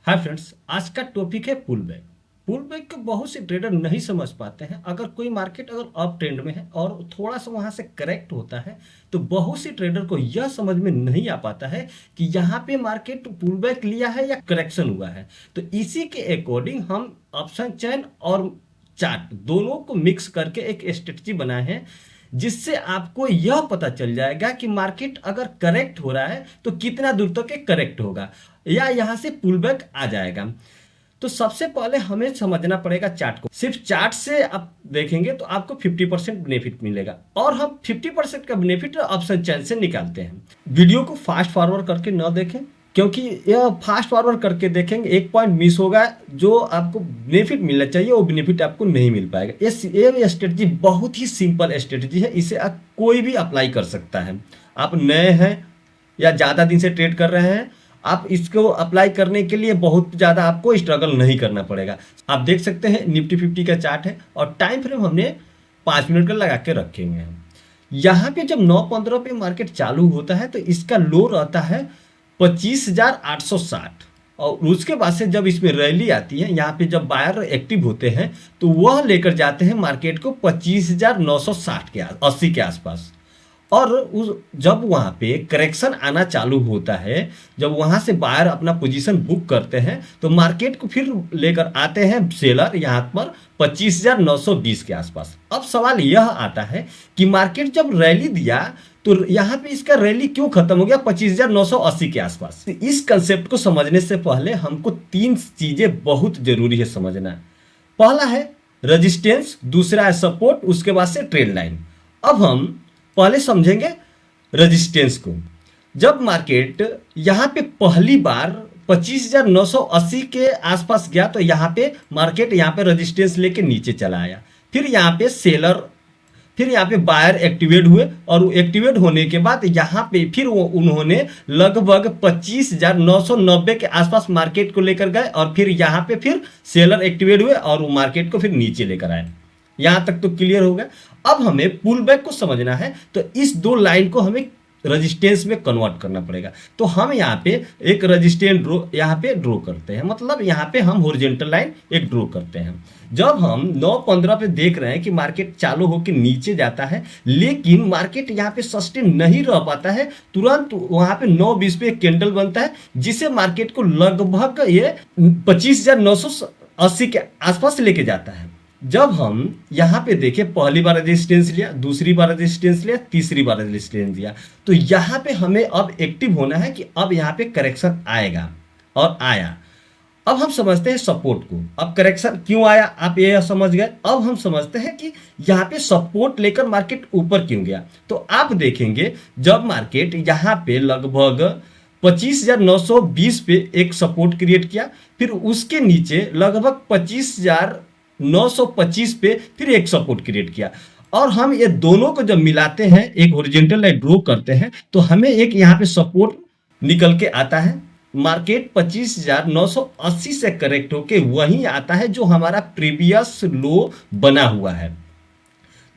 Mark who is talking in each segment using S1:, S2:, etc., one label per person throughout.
S1: Hi friends, आज का topic है पुल बैक। पुल बैक को बहुत से ट्रेडर नहीं समझ पाते हैं। अगर कोई मार्केट अगर अप ट्रेंड में है और थोड़ा सा वहां से करेक्ट होता है तो बहुत से ट्रेडर को यह समझ में नहीं आ पाता है कि यहाँ पे मार्केट पुल बैक लिया है या करेक्शन हुआ है। तो इसी के अकॉर्डिंग हम ऑप्शन चेन और चार्ट दोनों को मिक्स करके एक स्ट्रेटजी बनाए हैं, जिससे आपको यह पता चल जाएगा कि मार्केट अगर करेक्ट हो रहा है तो कितना दूर तक करेक्ट होगा या यहां से पुल बैक आ जाएगा। तो सबसे पहले हमें समझना पड़ेगा चार्ट को। सिर्फ चार्ट से आप देखेंगे तो आपको 50% बेनिफिट मिलेगा और हम 50% का बेनिफिट ऑप्शन चेन से निकालते हैं। वीडियो को फास्ट फॉरवर्ड करके न देखें, क्योंकि यह फास्ट फॉरवर्ड करके देखेंगे एक पॉइंट मिस होगा। जो आपको बेनिफिट मिलना चाहिए वो बेनिफिट आपको नहीं मिल पाएगा। ये स्ट्रेटजी बहुत ही सिंपल स्ट्रेटजी है, इसे आप कोई भी अप्लाई कर सकता है। आप नए हैं या ज़्यादा दिन से ट्रेड कर रहे हैं, आप इसको अप्लाई करने के लिए बहुत ज़्यादा आपको स्ट्रगल नहीं करना पड़ेगा। आप देख सकते हैं निफ्टी 50 का चार्ट है और टाइम फ्रेम हमने 5 मिनट का लगा के रखे हुए हैं। यहाँ पे जब 9:15 पे मार्केट चालू होता है तो इसका लो रहता है 25,860 और उसके बाद से जब इसमें रैली आती है, यहाँ पे जब बायर एक्टिव होते हैं तो वह लेकर जाते हैं मार्केट को 25,960 के 80 के आसपास। और उस जब वहाँ पे करेक्शन आना चालू होता है, जब वहाँ से बायर अपना पोजीशन बुक करते हैं तो मार्केट को फिर लेकर आते हैं सेलर यहाँ पर 25,920 के आसपास। अब सवाल यह आता है कि मार्केट जब रैली दिया तो यहाँ पे इसका रैली क्यों खत्म हो गया 25,980 के आसपास। इस कंसेप्ट को समझने से पहले हमको 3 चीजें बहुत जरूरी है समझना। पहला है रेजिस्टेंस, दूसरा है सपोर्ट, उसके बाद से ट्रेंड लाइन। अब हम पहले समझेंगे रेजिस्टेंस को। जब मार्केट यहाँ पे पहली बार 25,980 के आसपास गया तो यहाँ पे मार्केट यहाँ पे रेजिस्टेंस लेके नीचे चला आया। फिर यहाँ पे सेलर, फिर यहाँ पे बायर एक्टिवेट हुए और एक्टिवेट होने के बाद यहाँ पे फिर उन्होंने लगभग 25,990 के आसपास मार्केट को लेकर गए और फिर यहाँ पे फिर सेलर एक्टिवेट हुए और वो मार्केट को फिर नीचे लेकर आए। यहाँ तक तो क्लियर हो गया। अब हमें पुल बैक को समझना है तो इस 2 लाइन को हमें रेजिस्टेंस में कन्वर्ट करना पड़ेगा। तो हम यहाँ पे एक रेजिस्टेंस यहाँ पे ड्रॉ करते हैं, मतलब यहाँ पे हम हॉरिजॉन्टल लाइन एक ड्रॉ करते हैं। जब हम 9:15 पे देख रहे हैं कि मार्केट चालू होकर नीचे जाता है लेकिन मार्केट यहाँ पे सस्टेन नहीं रह पाता है, तुरंत वहाँ पे 9:20 पे एक कैंडल बनता है जिसे मार्केट को लगभग ये 25,980 के आसपास लेके जाता है। जब हम यहाँ पे देखें पहली बार रेजिस्टेंस लिया, दूसरी बार रेजिस्टेंस लिया, तीसरी बार रेजिस्टेंस लिया, तो यहाँ पे हमें अब एक्टिव होना है कि अब यहाँ पे करेक्शन आएगा और आया। अब हम समझते हैं सपोर्ट को। अब करेक्शन क्यों आया आप ये समझ गए। अब हम समझते हैं कि यहाँ पे सपोर्ट लेकर मार्केट ऊपर क्यों गया। तो आप देखेंगे जब मार्केट यहाँ पे लगभग 25,920 पे एक सपोर्ट क्रिएट किया, फिर उसके नीचे लगभग 25,925 पे फिर एक सपोर्ट क्रिएट किया और हम ये दोनों को जब मिलाते हैं, एक हॉरिजॉन्टल लाइन ड्रॉ करते हैं तो हमें एक यहाँ पे सपोर्ट निकल के आता है। मार्केट 25,980 से करेक्ट होके वहीं आता है जो हमारा प्रीवियस लो बना हुआ है।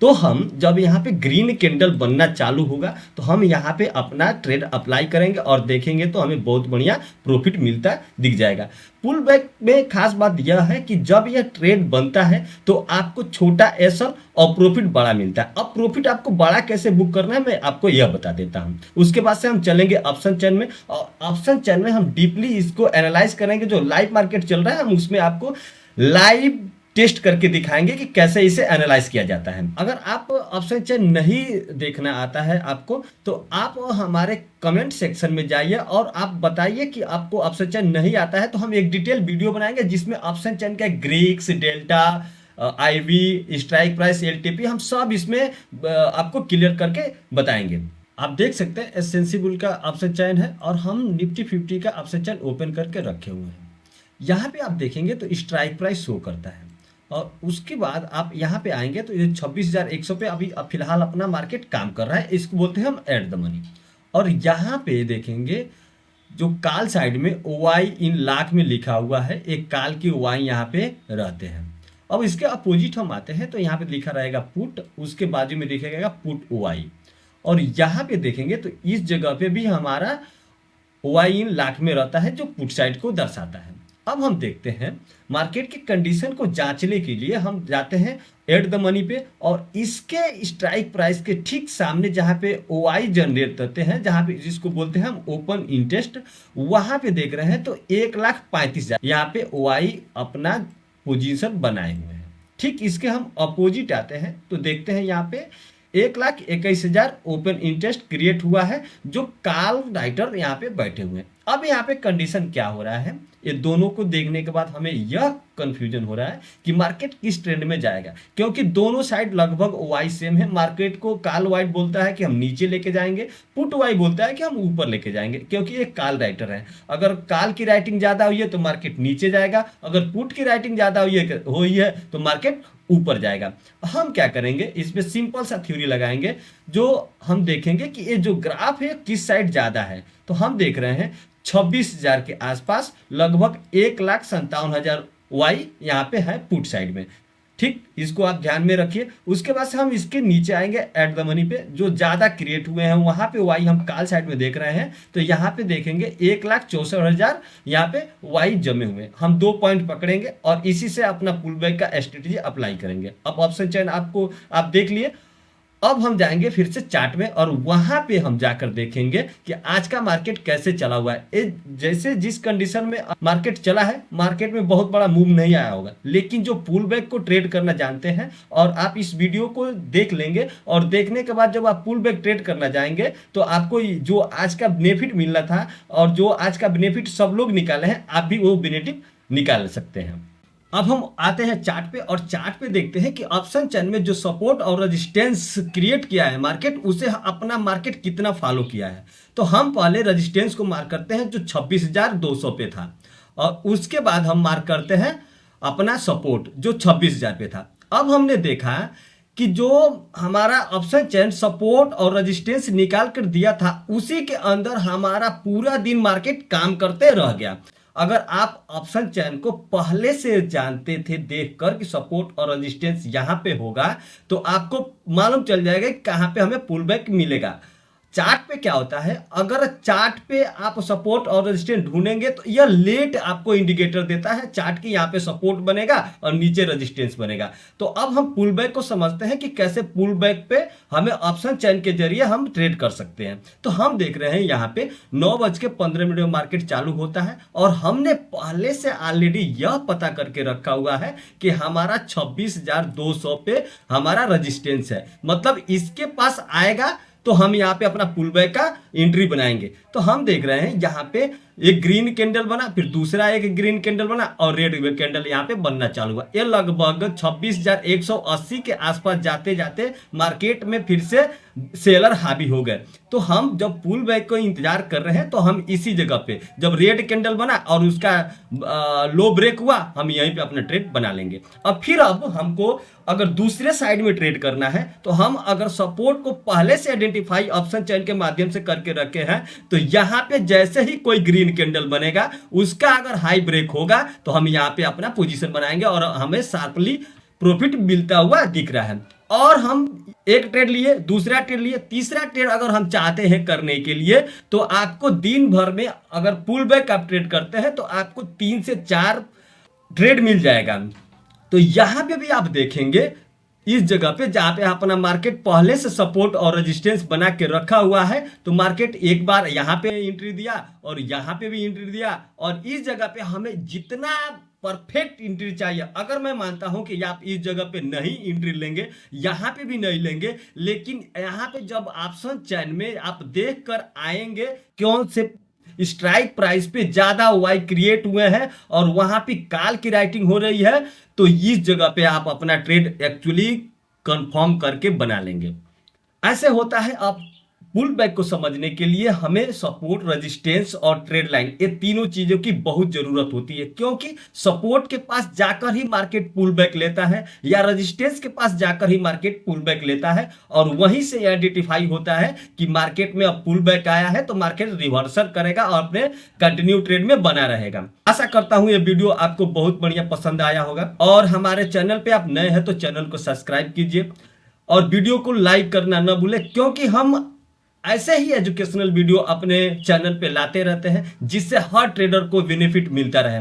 S1: तो हम जब यहाँ पे ग्रीन कैंडल बनना चालू होगा तो हम यहाँ पे अपना ट्रेड अप्लाई करेंगे और देखेंगे तो हमें बहुत बढ़िया प्रॉफिट मिलता दिख जाएगा। पुल बैक में खास बात यह है कि जब यह ट्रेड बनता है तो आपको छोटा एसएल और प्रॉफिट बड़ा मिलता है। अब प्रॉफिट आपको बड़ा कैसे बुक करना है मैं आपको यह बता देता हूँ। उसके बाद से हम चलेंगे ऑप्शन चेन में और ऑप्शन चेन में हम डीपली इसको एनालाइज करेंगे। जो लाइव मार्केट चल रहा है हम उसमें आपको लाइव टेस्ट करके दिखाएंगे कि कैसे इसे एनालाइज किया जाता है। अगर आप ऑप्शन चेन नहीं देखना आता है आपको तो आप हमारे कमेंट सेक्शन में जाइए और आप बताइए कि आपको ऑप्शन चेन नहीं आता है, तो हम एक डिटेल वीडियो बनाएंगे जिसमें ऑप्शन चेन का Greeks, delta, IV, strike price, LTP हम सब इसमें आपको क्लियर करके बताएंगे। आप देख सकते हैं एसएनसी बुल का ऑप्शन चेन है और हम निफ्टी 50 का ऑप्शन चेन ओपन करके रखे हुए हैं। यहाँ पे आप देखेंगे तो स्ट्राइक प्राइस शो करता है और उसके बाद आप यहाँ पे आएंगे तो ये 26,100 पे अभी फिलहाल अपना मार्केट काम कर रहा है। इसको बोलते हैं हम एट द मनी। और यहाँ पे देखेंगे जो काल साइड में OI इन लाख में लिखा हुआ है, एक काल की OI यहाँ पे रहते हैं। अब इसके अपोजिट हम आते हैं तो यहाँ पे लिखा रहेगा पुट, उसके बाजू में लिखा रहेगा पुट OI और यहाँ पे देखेंगे तो इस जगह पे भी हमारा OI इन लाख में रहता है जो पुट साइड को दर्शाता है। अब हम देखते हैं मार्केट की कंडीशन को जांचने के लिए हम जाते हैं एट द मनी पे, और इसके स्ट्राइक प्राइस के ठीक सामने जहां पे ओआई जनरेट करते हैं, जहां पे जिसको बोलते हैं हम ओपन इंटरेस्ट, वहां पे देख रहे हैं तो 1,35,000 यहाँ पे ओआई अपना पोजीशन बनाए हुए हैं। ठीक इसके हम अपोजिट आते हैं तो देखते हैं यहाँ पे 1,21,000 ओपन इंटरेस्ट क्रिएट हुआ है, जो कॉल राइटर यहाँ पे बैठे हुए हैं। अब यहाँ पे कंडीशन क्या हो रहा है, ये दोनों को देखने के बाद हमें यह कंफ्यूजन हो रहा है कि मार्केट किस ट्रेंड में जाएगा, क्योंकि दोनों साइड लगभग वाई सेम है। मार्केट को कॉल वाइट बोलता है कि हम नीचे लेके जाएंगे, पुट वाई बोलता है कि हम ऊपर लेके जाएंगे, क्योंकि ये कॉल राइटर है। अगर कॉल की राइटिंग ज्यादा हुई है तो मार्केट नीचे जाएगा, अगर पुट की राइटिंग ज्यादा हुई है तो मार्केट ऊपर जाएगा। हम क्या करेंगे, इसमें सिंपल सा थ्योरी लगाएंगे, जो हम देखेंगे कि ये जो ग्राफ है किस साइड ज्यादा है। तो हम देख रहे हैं 26,000 के आसपास, लगभग 1,57,000 वाई यहाँ पे है पुट साइड में। ठीक, इसको आप ध्यान में रखिए। उसके बाद से हम इसके नीचे आएंगे एट द मनी पे, जो ज्यादा क्रिएट हुए हैं वहां पे वाई हम कॉल साइड में देख रहे हैं, तो यहाँ पे देखेंगे 1,64,000 यहाँ पे वाई जमे हुए। हम 2 पॉइंट पकड़ेंगे और इसी से अपना पुल बैक का स्ट्रेटेजी अप्लाई करेंगे। अब ऑप्शन चेन आपको आप देख लिए। अब हम जाएंगे फिर से चार्ट में और वहां पे हम जाकर देखेंगे कि आज का मार्केट कैसे चला हुआ है। जैसे जिस कंडीशन में मार्केट चला है, मार्केट में बहुत बड़ा मूव नहीं आया होगा, लेकिन जो पुल बैक को ट्रेड करना जानते हैं, और आप इस वीडियो को देख लेंगे और देखने के बाद जब आप पुल बैक ट्रेड करना जाएंगे तो आपको जो आज का बेनिफिट मिलना था और जो आज का बेनिफिट सब लोग निकाले हैं, आप भी वो बेनिफिट निकाल सकते हैं। अब हम आते हैं चार्ट पे और चार्ट पे देखते हैं कि ऑप्शन चेन में जो सपोर्ट और रेजिस्टेंस क्रिएट किया है मार्केट, उसे अपना मार्केट कितना फॉलो किया है। तो हम पहले रेजिस्टेंस को मार्क करते हैं जो 26,200 पे था, और उसके बाद हम मार्क करते हैं अपना सपोर्ट जो 26,000 पे था। अब हमने देखा कि जो हमारा ऑप्शन चेन सपोर्ट और रेजिस्टेंस निकाल कर दिया था, उसी के अंदर हमारा पूरा दिन मार्केट काम करते रह गया। अगर आप ऑप्शन चेन को पहले से जानते थे देखकर कि सपोर्ट और रेजिस्टेंस यहां पे होगा, तो आपको मालूम चल जाएगा कि कहां पे हमें पुल बैक मिलेगा। चार्ट पे क्या होता है, अगर चार्ट पे आप सपोर्ट और रेजिस्टेंस ढूंढेंगे तो यह लेट आपको इंडिकेटर देता है चार्ट की, यहाँ पे सपोर्ट बनेगा और नीचे रेजिस्टेंस बनेगा। तो अब हम पुल बैक को समझते हैं कि कैसे पुल बैक पे हमें ऑप्शन चेन के जरिए हम ट्रेड कर सकते हैं। तो हम देख रहे हैं यहाँ पे 9:15 में मार्केट चालू होता है, और हमने पहले से ऑलरेडी यह पता करके रखा हुआ है कि हमारा 26,200 पे हमारा रेजिस्टेंस है, मतलब इसके पास आएगा तो हम यहाँ पे अपना पुल बैक का एंट्री बनाएंगे। तो हम देख रहे हैं यहाँ पे एक ग्रीन कैंडल बना, फिर दूसरा एक ग्रीन कैंडल बना और रेड कैंडल यहाँ पे बनना चालू हुआ। ये लगभग 26,180 के आसपास जाते जाते मार्केट में फिर से सेलर हावी हो गए। तो हम जब पुल बैक को इंतजार कर रहे हैं तो हम इसी जगह पे जब रेड कैंडल बना और उसका लो ब्रेक हुआ, हम यहीं पे अपना ट्रेड बना लेंगे। अब हमको अगर दूसरे साइड में ट्रेड करना है तो हम अगर सपोर्ट को पहले से आइडेंटिफाई ऑप्शन चेन के माध्यम से करके रखे हैं, तो यहाँ पे जैसे ही कोई ग्रीन कैंडल बनेगा, उसका अगर हाई ब्रेक होगा तो हम यहाँ पे अपना पोजीशन बनाएंगे और हमें शार्पली प्रॉफिट मिलता हुआ दिख रहा है। और हम एक ट्रेड लिए, दूसरा ट्रेड लिए, तीसरा ट्रेड अगर हम चाहते हैं करने के लिए, तो आपको दिन भर में अगर पुल बैक आप ट्रेड करते हैं तो आपको 3 से 4 ट्रेड मिल जाएगा। तो यहां पे भी आप देखेंगे इस जगह पे जहां पे अपना मार्केट पहले से सपोर्ट और रेजिस्टेंस बना के रखा हुआ है, तो मार्केट एक बार यहां पे एंट्री दिया और यहां पे भी एंट्री दिया, और इस जगह पे हमें जितना परफेक्ट एंट्री चाहिए, अगर मैं मानता हूं कि आप इस जगह पे नहीं एंट्री लेंगे, यहां पे भी नहीं लेंगे, लेकिन यहां पे जब ऑप्शन चेन में आप देख कर आएंगे कौन से स्ट्राइक प्राइस पे ज्यादा वाई क्रिएट हुए हैं और वहां पे कॉल की राइटिंग हो रही है, तो इस जगह पे आप अपना ट्रेड एक्चुअली कंफर्म करके बना लेंगे। ऐसे होता है। आप पुल बैक को समझने के लिए हमें सपोर्ट, रेजिस्टेंस और ट्रेड लाइन, ये तीनों चीजों की बहुत जरूरत होती है, क्योंकि सपोर्ट के पास जाकर ही मार्केट पुल बैक लेता है या रेजिस्टेंस के पास जाकर ही मार्केट पुल बैक लेता है, और वहीं से आइडेंटिफाई होता है कि मार्केट में अब पुल बैक आया है तो मार्केट रिवर्सल करेगा और अपने कंटिन्यू ट्रेड में बना रहेगा। आशा करता हूं ये वीडियो आपको बहुत बढ़िया पसंद आया होगा, और हमारे चैनल पे आप नए हैं तो चैनल को सब्सक्राइब कीजिए और वीडियो को लाइक करना न भूलें, क्योंकि हम ऐसे ही एजुकेशनल वीडियो अपने चैनल पे लाते रहते हैं जिससे हर ट्रेडर को बेनिफिट मिलता रहे।